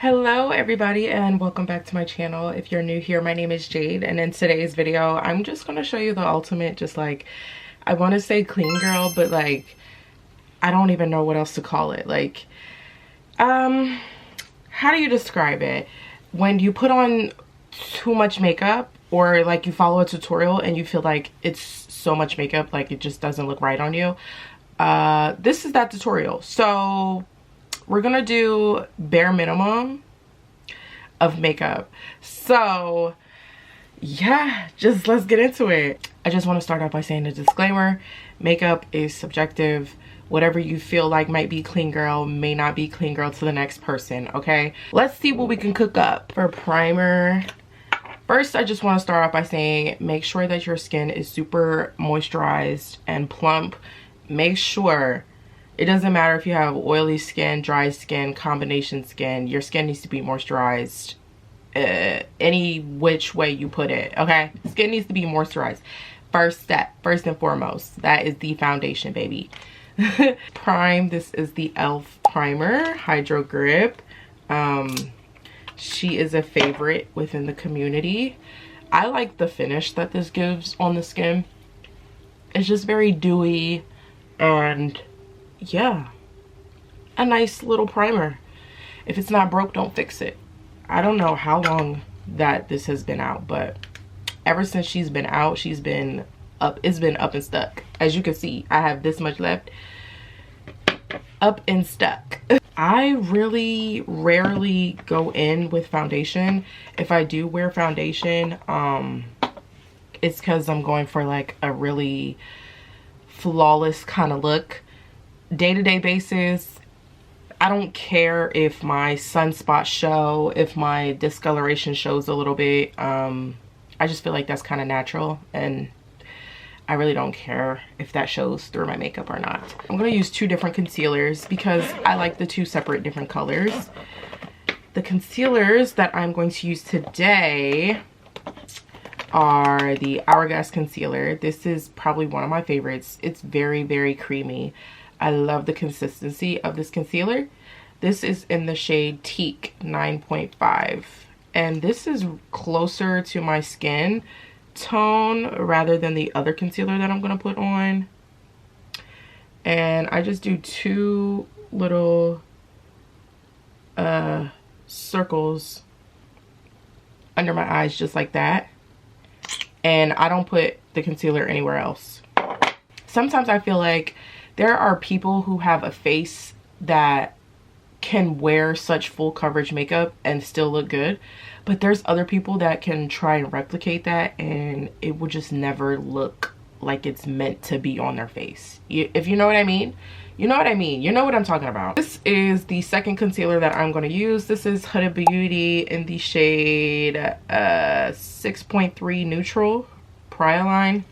Hello everybody and welcome back to my channel. If you're new here, my name is Jade, and in today's video I'm just going to show you the ultimate, just like, I want to say clean girl, but like I don't even know what else to call it. Like how do you describe it? When you put on too much makeup, or like you follow a tutorial and you feel like it's so much makeup, like it just doesn't look right on you. This is that tutorial. So we're gonna do bare minimum of makeup. So yeah, just let's get into it. I just want to start off by saying a disclaimer: makeup is subjective. Whatever you feel like might be clean girl may not be clean girl to the next person, okay? Let's see what we can cook up. For primer, first I just want to start off by saying make sure that your skin is super moisturized and plump. Make sure, it doesn't matter if you have oily skin, dry skin, combination skin, your skin needs to be moisturized any which way you put it, okay? Skin needs to be moisturized. First step, first and foremost, that is the foundation, baby. Prime, this is the e.l.f. primer, Hydro Grip. She is a favorite within the community. I like the finish that this gives on the skin. It's just very dewy and yeah, a nice little primer. If it's not broke, don't fix it. I don't know how long that this has been out, but ever since she's been out, she's been up. It's been up and stuck. As you can see, I have this much left. Up and stuck. I really rarely go in with foundation. If I do wear foundation, it's because I'm going for like a really flawless kind of look. Day-to-day basis, I don't care if my sunspots show, if my discoloration shows a little bit. I just feel like that's kind of natural, and I really don't care if that shows through my makeup or not. I'm going to use two different concealers because I like the two separate different colors. The concealers that I'm going to use today are the Hourglass concealer. This is probably one of my favorites. It's very, very creamy. I love the consistency of this concealer. This is in the shade Teak 9.5, and this is closer to my skin tone rather than the other concealer that I'm going to put on. And I just do two little circles under my eyes, just like that. And I don't put the concealer anywhere else. Sometimes I feel like there are people who have a face that can wear such full coverage makeup and still look good, but there's other people that can try and replicate that and it will just never look like it's meant to be on their face. If you know what I mean, you know what I mean. You know what I'm talking about. This is the second concealer that I'm going to use. This is Huda Beauty in the shade 6.3 Neutral Pryaline.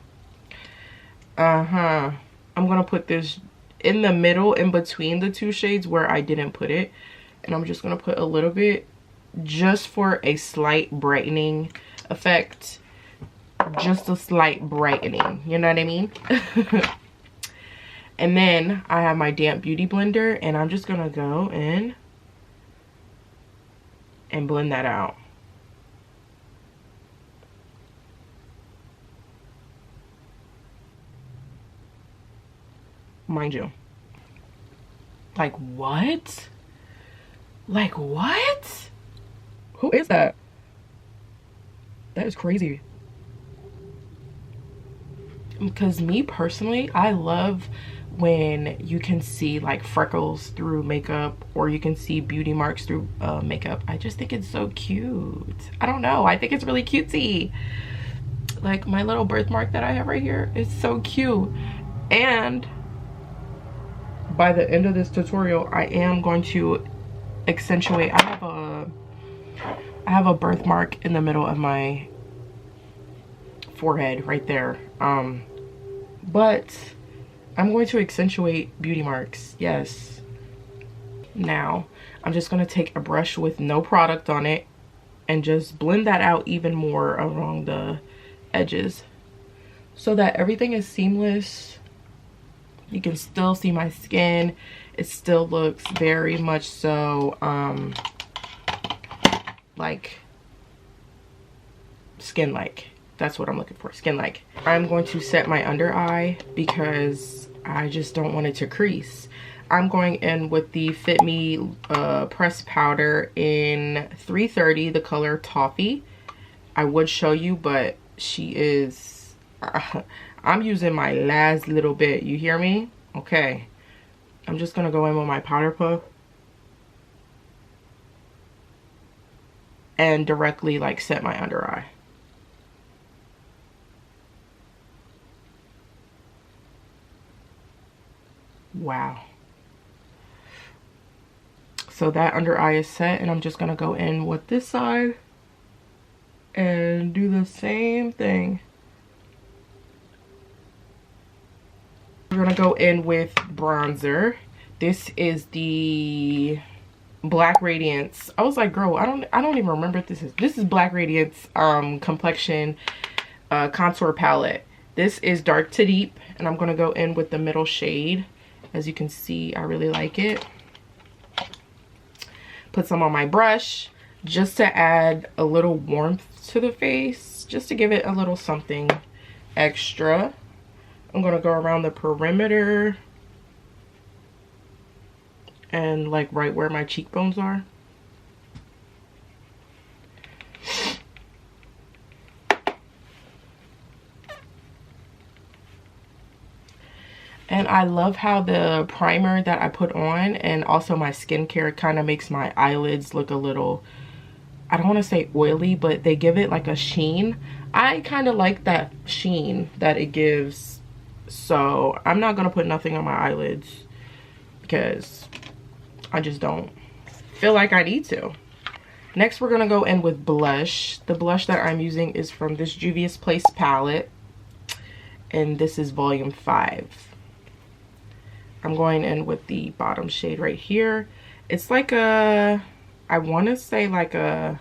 I'm going to put this in the middle, in between the two shades where I didn't put it. And I'm just going to put a little bit just for a slight brightening effect. Just a slight brightening. You know what I mean? And then I have my damp beauty blender, and I'm just going to go in and blend that out. Mind you, like what? Like what? Who is that? That is crazy. Because me personally, I love when you can see like freckles through makeup, or you can see beauty marks through makeup. I just think it's so cute. I don't know, I think it's really cutesy. Like my little birthmark that I have right here is so cute. And by the end of this tutorial, I am going to accentuate. I have a birthmark in the middle of my forehead right there, but I'm going to accentuate beauty marks. Yes. Now I'm just going to take a brush with no product on it and just blend that out even more along the edges so that everything is seamless. You can still see my skin. It still looks very much so like skin-like. That's what I'm looking for, skin-like. I'm going to set my under eye because I just don't want it to crease. I'm going in with the Fit Me pressed powder in 330, the color Toffee. I would show you, but she is, I'm using my last little bit, you hear me? Okay, I'm just gonna go in with my powder puff and directly like set my under eye. Wow. So that under eye is set, and I'm just gonna go in with this side and do the same thing. We're gonna go in with bronzer. This is the Black Radiance. I was like, girl, I don't even remember what this is. This is Black Radiance complexion contour palette. This is dark to deep, and I'm gonna go in with the middle shade. As you can see, I really like it. Put some on my brush just to add a little warmth to the face, just to give it a little something extra. I'm gonna go around the perimeter and like right where my cheekbones are. And I love how the primer that I put on and also my skincare kind of makes my eyelids look a little, I don't want to say oily, but they give it like a sheen. I kind of like that sheen that it gives. So I'm not going to put nothing on my eyelids because I just don't feel like I need to. Next, we're going to go in with blush. The blush that I'm using is from this Juvia's Place palette. And this is volume 5. I'm going in with the bottom shade right here. It's like a, I want to say like a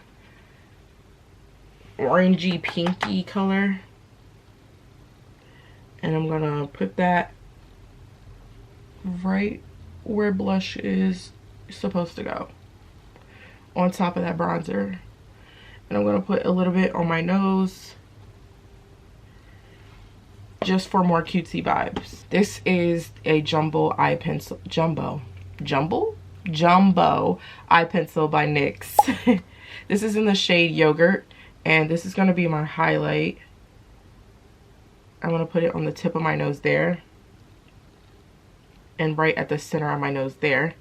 orangey pinky color. And I'm going to put that right where blush is supposed to go, on top of that bronzer. And I'm going to put a little bit on my nose, just for more cutesy vibes. This is a jumbo eye pencil, jumbo eye pencil by NYX. This is in the shade Yogurt, and this is gonna be my highlight. I'm gonna put it on the tip of my nose there, and right at the center of my nose there.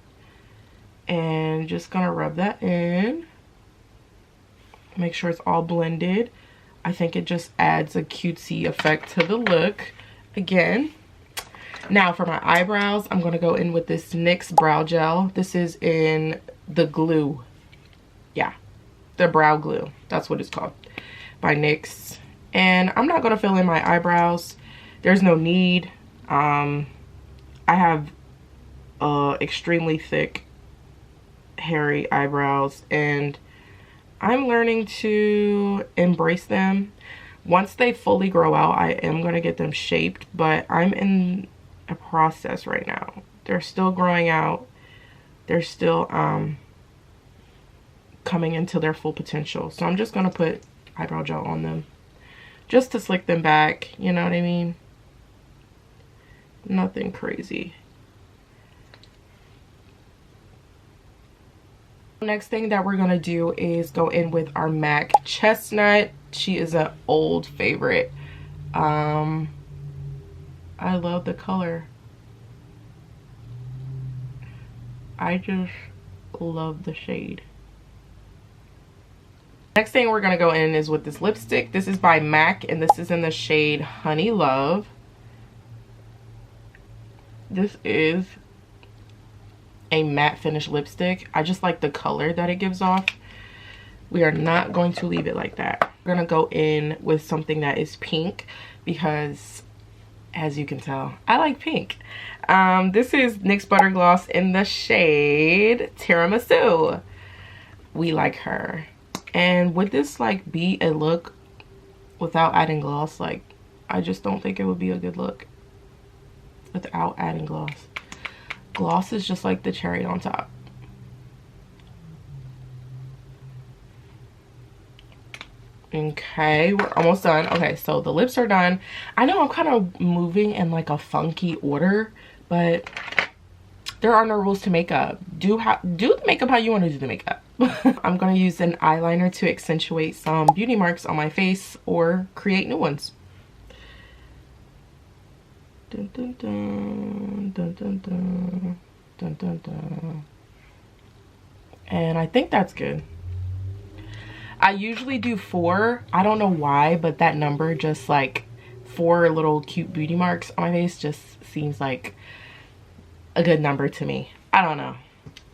And just gonna rub that in. Make sure it's all blended. I think it just adds a cutesy effect to the look. Again, now for my eyebrows, I'm going to go in with this NYX brow gel. This is in the glue. Yeah, the brow glue. That's what it's called, by NYX. And I'm not going to fill in my eyebrows. There's no need. I have extremely thick, hairy eyebrows, and I'm learning to embrace them. Once they fully grow out, I am going to get them shaped, but I'm in a process right now. They're still growing out. They're still coming into their full potential. So I'm just going to put eyebrow gel on them just to slick them back. You know what I mean? Nothing crazy. Next thing that we're gonna do is go in with our MAC Chestnut. She is an old favorite. I love the color. I just love the shade. Next thing we're gonna go in is with this lipstick. This is by MAC, and this is in the shade Honey Love. This is a matte finish lipstick. I just like the color that it gives off. We are not going to leave it like that. We're gonna go in with something that is pink because, as you can tell, I like pink. This is NYX Butter Gloss in the shade Tiramisu. We like her. And would this like be a look without adding gloss? Like, I just don't think it would be a good look without adding gloss. Gloss is just like the cherry on top. Okay, we're almost done. Okay, so the lips are done. I know I'm kind of moving in like a funky order, but there are no rules to makeup. Do the makeup how you want to do the makeup. I'm going to use an eyeliner to accentuate some beauty marks on my face or create new ones. Dun, dun, dun, dun, dun, dun, dun, dun, dun. And I think that's good. I usually do 4. I don't know why, but that number, just like 4 little cute beauty marks on my face, just seems like a good number to me. I don't know.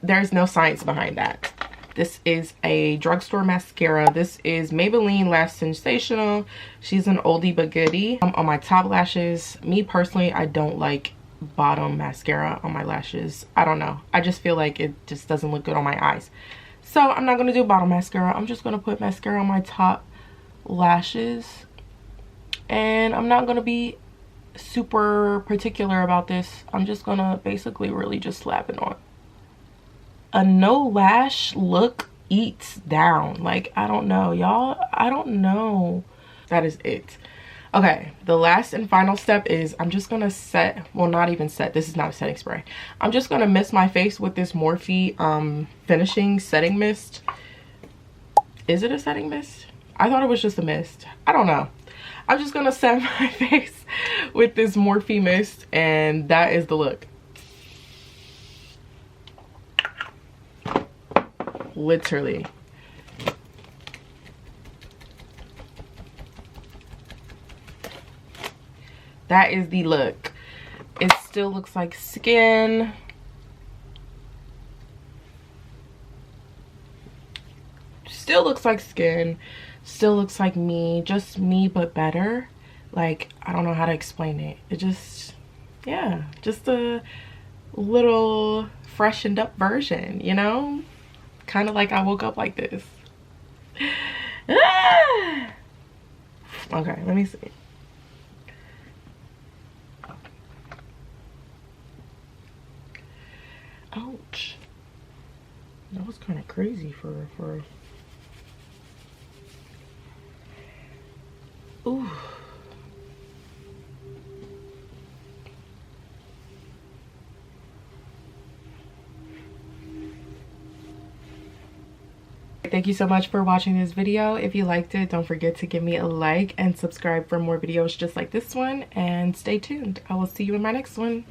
There's no science behind that. This is a drugstore mascara. This is Maybelline Lash Sensational. She's an oldie but goodie. On my top lashes, me personally, I don't like bottom mascara on my lashes. I don't know. I just feel like it just doesn't look good on my eyes. So I'm not going to do bottom mascara. I'm just going to put mascara on my top lashes. And I'm not going to be super particular about this. I'm just going to basically really just slap it on. A no lash look eats down. Like, I don't know, y'all. I don't know. That is it. Okay, the last and final step is I'm just gonna set, well, not even set, this is not a setting spray. I'm just gonna mist my face with this Morphe finishing setting mist. Is it a setting mist? I thought it was just a mist. I don't know. I'm just gonna set my face with this Morphe mist, and that is the look. Literally. That is the look. It still looks like skin. Still looks like skin. Still looks like me. Just me, but better. Like, I don't know how to explain it. It just, yeah. Just a little freshened up version, you know? Kind of like I woke up like this. Ah! Okay, let me see. Ouch. That was kind of crazy for ooh. Thank you so much for watching this video. If you liked it, don't forget to give me a like and subscribe for more videos just like this one, and stay tuned. I will see you in my next one.